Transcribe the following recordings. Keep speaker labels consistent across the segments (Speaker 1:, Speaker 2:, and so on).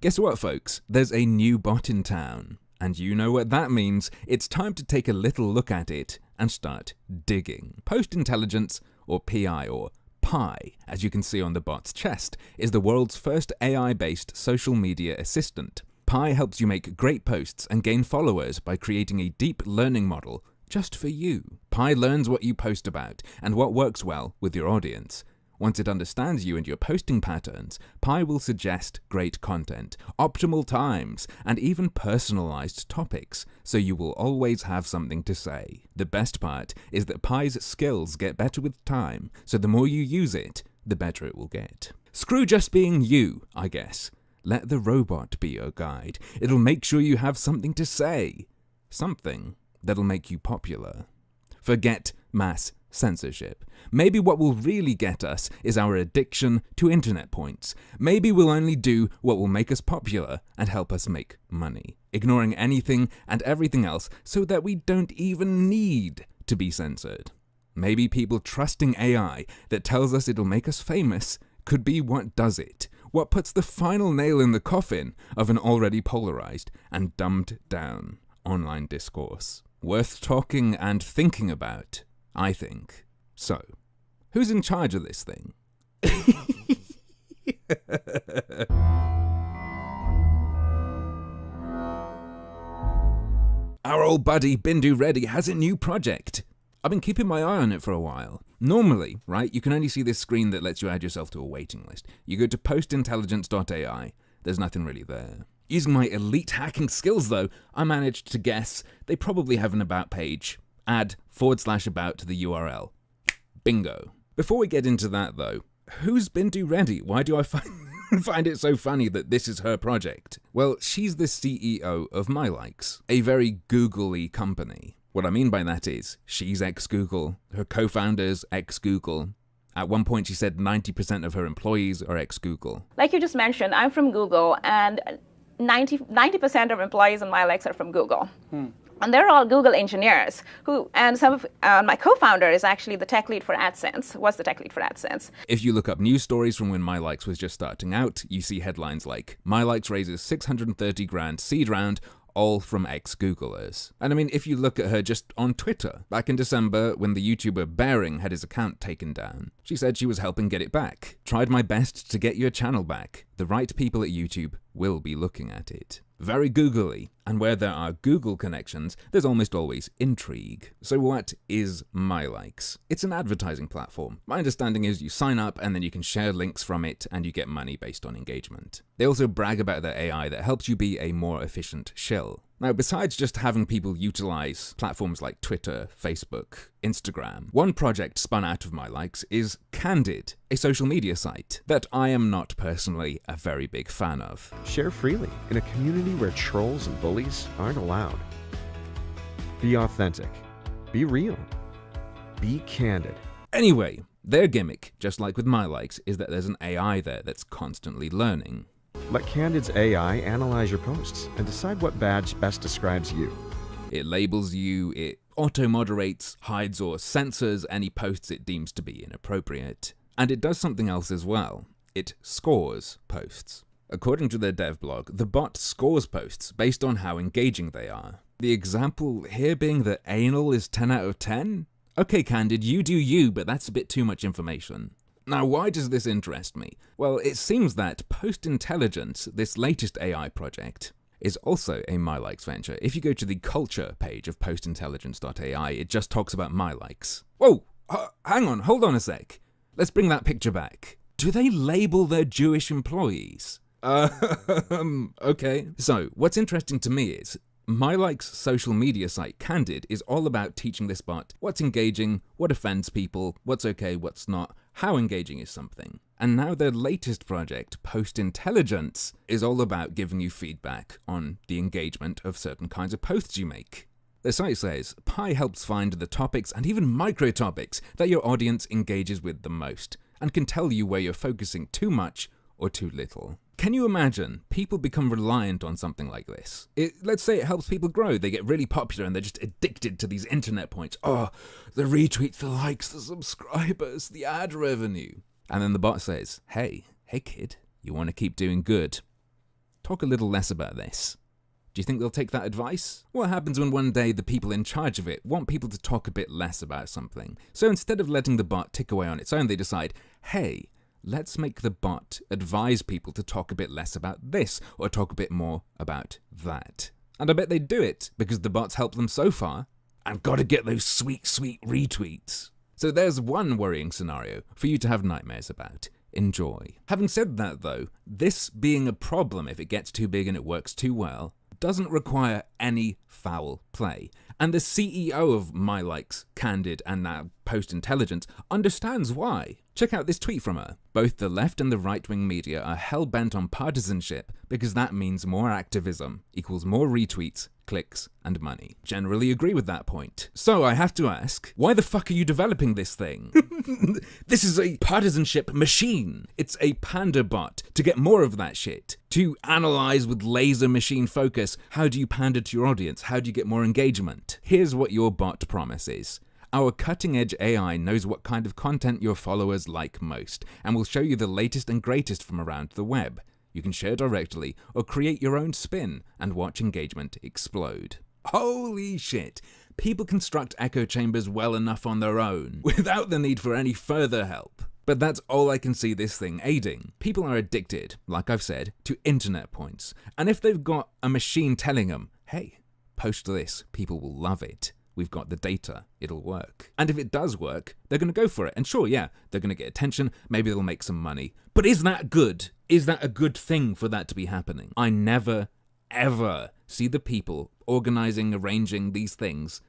Speaker 1: Guess what, folks? There's a new bot in town. And you know what that means. It's time to take a little look at it and start digging. Post-Intelligence, or PI, or Pi, as you can see on the bot's chest, is the world's first AI-based social media assistant. Pi helps you make great posts and gain followers by creating a deep learning model just for you. Pi learns what you post about and what works well with your audience. Once it understands you and your posting patterns, Pi will suggest great content, optimal times, and even personalized topics, so you will always have something to say. The best part is that Pi's skills get better with time, so the more you use it, the better it will get. Screw just being you, I guess. Let the robot be your guide. It'll make sure you have something to say. Something that'll make you popular. Forget mass censorship. Maybe what will really get us is our addiction to internet points. Maybe we'll only do what will make us popular and help us make money, ignoring anything and everything else so that we don't even need to be censored. Maybe people trusting AI that tells us it'll make us famous could be what does it, what puts the final nail in the coffin of an already polarized and dumbed down online discourse. Worth talking and thinking about, I think. So, who's in charge of this thing? Our old buddy Bindu Reddy has a new project. I've been keeping my eye on it for a while. Normally, right, you can only see this screen that lets you add yourself to a waiting list. You go to postintelligence.ai, there's nothing really there. Using my elite hacking skills though, I managed to guess they probably have an about page. Add /about to the URL. Bingo. Before we get into that though, who's Bindu Reddy? Why do I find it so funny that this is her project? Well, she's the CEO of MyLikes, a very Google-y company. What I mean by that is, she's ex-Google, her co-founders ex-Google. At one point she said 90% of her employees are ex-Google.
Speaker 2: Like you just mentioned, I'm from Google, and 90% of employees in MyLikes are from Google. And they're all Google engineers and some of my co-founder is actually the tech lead for AdSense, was the tech lead for AdSense.
Speaker 1: If you look up news stories from when MyLikes was just starting out, you see headlines like, MyLikes raises 630 grand seed round, all from ex-Googlers. And I mean, if you look at her just on Twitter, back in December when the YouTuber Bearing had his account taken down, she said she was helping get it back. Tried my best to get your channel back. The right people at YouTube will be looking at it. Very googly, and where there are Google connections, there's almost always intrigue. So what is MyLikes? It's an advertising platform. My understanding is you sign up and then you can share links from it and you get money based on engagement. They also brag about their AI that helps you be a more efficient shill. Now, besides just having people utilize platforms like Twitter, Facebook, Instagram, one project spun out of MyLikes is Candid, a social media site that I am not personally a very big fan of.
Speaker 3: Share freely in a community where trolls and bullies aren't allowed. Be authentic. Be real. Be candid.
Speaker 1: Anyway, their gimmick, just like with MyLikes, is that there's an AI there that's constantly learning.
Speaker 3: Let Candid's AI analyze your posts and decide what badge best describes you.
Speaker 1: It labels you, it auto-moderates, hides or censors any posts it deems to be inappropriate. And it does something else as well. It scores posts. According to their dev blog, the bot scores posts based on how engaging they are. The example here being that anal is 10 out of 10? Okay, Candid, you do you, but that's a bit too much information. Now, why does this interest me? Well, it seems that Post-Intelligence, this latest AI project, is also a MyLikes venture. If you go to the culture page of postintelligence.ai, it just talks about MyLikes. Whoa, hang on, hold on a sec. Let's bring that picture back. Do they label their Jewish employees? Okay. So, what's interesting to me is, MyLikes' social media site, Candid, is all about teaching this bot what's engaging, what offends people, what's okay, what's not, how engaging is something. And now their latest project, Post-Intelligence, is all about giving you feedback on the engagement of certain kinds of posts you make. The site says, Pi helps find the topics and even micro-topics that your audience engages with the most, and can tell you where you're focusing too much or too little. Can you imagine people become reliant on something like this? Let's say it helps people grow. They get really popular and they're just addicted to these internet points. Oh, the retweets, the likes, the subscribers, the ad revenue. And then the bot says, hey kid, you want to keep doing good? talk a little less about this. Do you think they'll take that advice? What happens when one day the people in charge of it want people to talk a bit less about something? So instead of letting the bot tick away on its own, they decide, hey, let's make the bot advise people to talk a bit less about this, or talk a bit more about that. And I bet they'd do it, because the bots help them so far, and gotta get those sweet, sweet retweets. So there's one worrying scenario for you to have nightmares about. Enjoy. Having said that though, this being a problem if it gets too big and it works too well, doesn't require any foul play. And the CEO of MyLikes, Candid, and now Post Intelligence understands why. Check out this tweet from her. Both the left and the right-wing media are hell-bent on partisanship because that means more activism equals more retweets, clicks, and money. Generally agree with that point. So I have to ask, why the fuck are you developing this thing? This is a partisanship machine. It's a panda bot to get more of that shit. To analyze with laser machine focus, how do you pander to your audience? How do you get more engagement? Here's what your bot promises. Our cutting-edge AI knows what kind of content your followers like most, and will show you the latest and greatest from around the web. You can share directly, or create your own spin, and watch engagement explode. Holy shit! People construct echo chambers well enough on their own, without the need for any further help. But that's all I can see this thing aiding. People are addicted, like I've said, to internet points. And if they've got a machine telling them, hey, post this, people will love it. We've got the data, it'll work. And if it does work, they're going to go for it. And sure, yeah, they're going to get attention, maybe they'll make some money. But is that good? Is that a good thing for that to be happening? I never, ever see the people organizing, arranging these things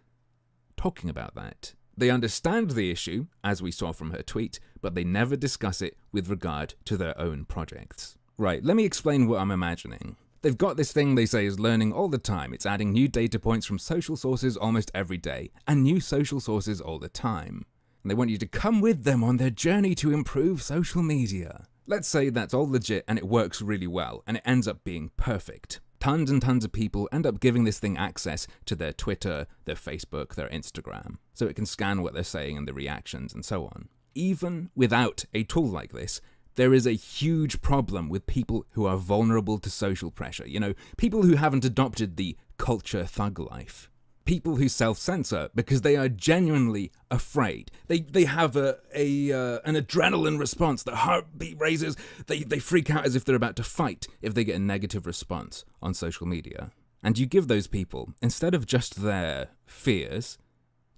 Speaker 1: talking about that. They understand the issue, as we saw from her tweet, but they never discuss it with regard to their own projects. Right, let me explain what I'm imagining. They've got this thing they say is learning all the time. It's adding new data points from social sources almost every day, and new social sources all the time. And they want you to come with them on their journey to improve social media. Let's say that's all legit and it works really well, and it ends up being perfect. Tons and tons of people end up giving this thing access to their Twitter, their Facebook, their Instagram, so it can scan what they're saying and the reactions and so on. Even without a tool like this, there is a huge problem with people who are vulnerable to social pressure. You know, people who haven't adopted the culture thug life. People who self-censor because they are genuinely afraid. They have an adrenaline response. Their heartbeat raises. They freak out as if they're about to fight if they get a negative response on social media. And you give those people, instead of just their fears,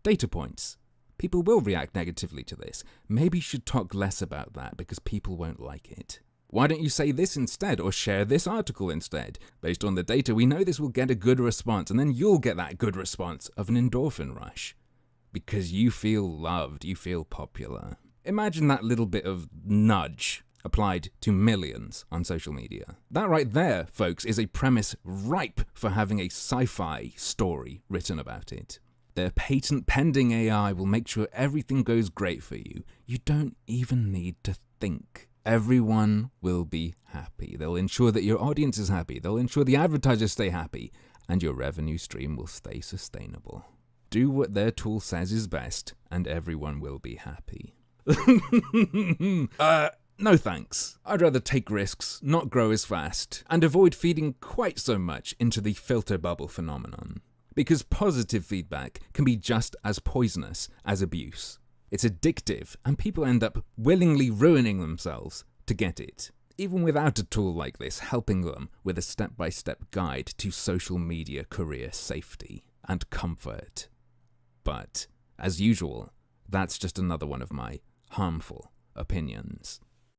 Speaker 1: data points. People will react negatively to this. Maybe you should talk less about that because people won't like it. Why don't you say this instead, or share this article instead? Based on the data, we know this will get a good response, and then you'll get that good response of an endorphin rush. Because you feel loved, you feel popular. Imagine that little bit of nudge applied to millions on social media. That right there, folks, is a premise ripe for having a sci-fi story written about it. Their patent-pending AI will make sure everything goes great for you. You don't even need to think. Everyone will be happy. They'll ensure that your audience is happy. They'll ensure the advertisers stay happy. And your revenue stream will stay sustainable. Do what their tool says is best, and everyone will be happy. No thanks. I'd rather take risks, not grow as fast, and avoid feeding quite so much into the filter bubble phenomenon. Because positive feedback can be just as poisonous as abuse. It's addictive, and people end up willingly ruining themselves to get it. Even without a tool like this helping them with a step-by-step guide to social media career safety and comfort. But, as usual, that's just another one of my harmful opinions.